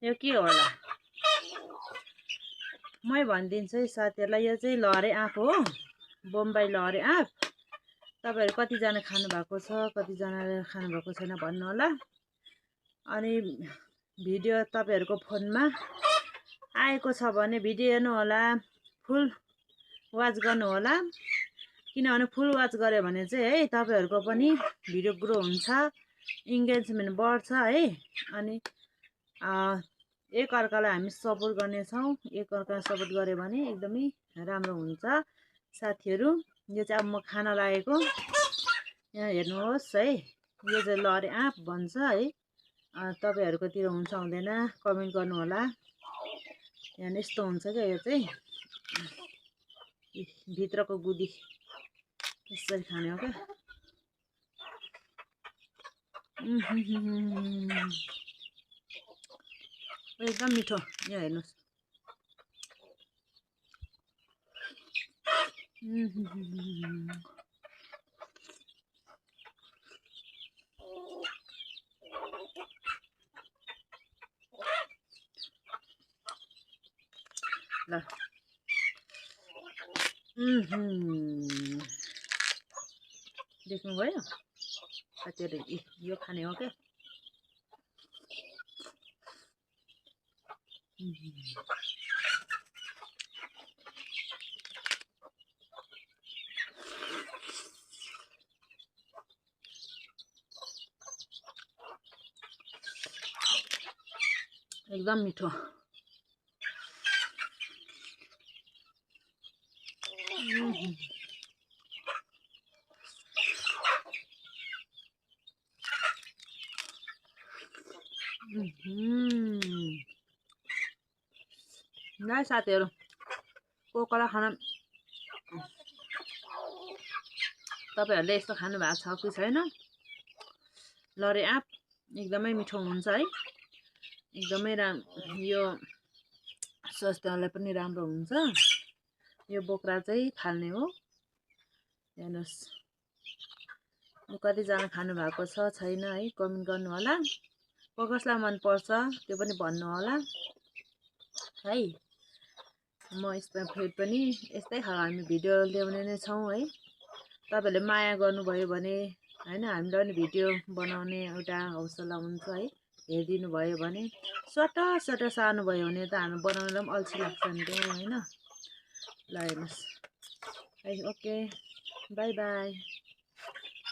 यो के होला मै भनिदिन्छु है साथीहरुलाई यो चाहिँ लहरे आँप हो बम्बई लहरे आँप तपाईहरु कतिजना खानु भएको छ कतिजनाले खानु भएको छैन भन्नु होला अनि भिडियो तपाईहरुको फोनमा आएको छ भने भिडियो हेर्नु होला फुल वाच गर्नु होला किनभने फुल वाच गरे भने चाहिँ है तपाईहरुको पनि भिडियो ग्रो हुन्छ एंगेजमेन्ट बढ्छ है अनि एक अर्कालाई हामी सपोर्ट गर्ने छौं एक अर्कालाई सपोर्ट गरे भने एकदमै राम्रो हुन्छ साथीहरु यो चाहिँ अब म खाना लागेको यहाँ हेर्नुहोस् है यो चाहिँ लहरे आँप भन्छ है तपाईहरुको तिर हुन्छ हुँदैन कमेन्ट गर्नु होला यहाँ यस्तो हुन्छ के यो चाहिँ भित्रको गुदी यसरी खाने हो के एकदम मिठो यहाँ हेर्नुस् ल देख्नुभयो साथीहरु यो खाने हो के एकदम मिठो ल साथीहरु कोकोला खाना तपाईहरुले यस्तो खानु भएको छ कि छैन लहरे आँप एकदमै मिठो हुन्छ है एकदमै यो स्वास्थ्यलाई पनि राम्रो हुन्छ यो बोक्रा चाहिँ फाल्ने हो हेर्नुस् कतिजना खानु भएको छ छैन है कमेन्ट गर्नु होला कसलाई मन पर्छ त्यो पनि भन्नु होला है म यसमा फेरि पनि यस्तै खालको हामी भिडियो ल्याउने नै छौं है तपाईहरुले माया गर्नुभयो भने हैन हामीलाई पनि भिडियो बनाउने एउटा हौसला हुन्छ है हेरिदिनु भयो भने सट सार्नु भयो भने त हामी बनाउनलाई पनि अल्छी लाग्छ नि त हैन ल हेर्नुस् है ओके बाइ बाइ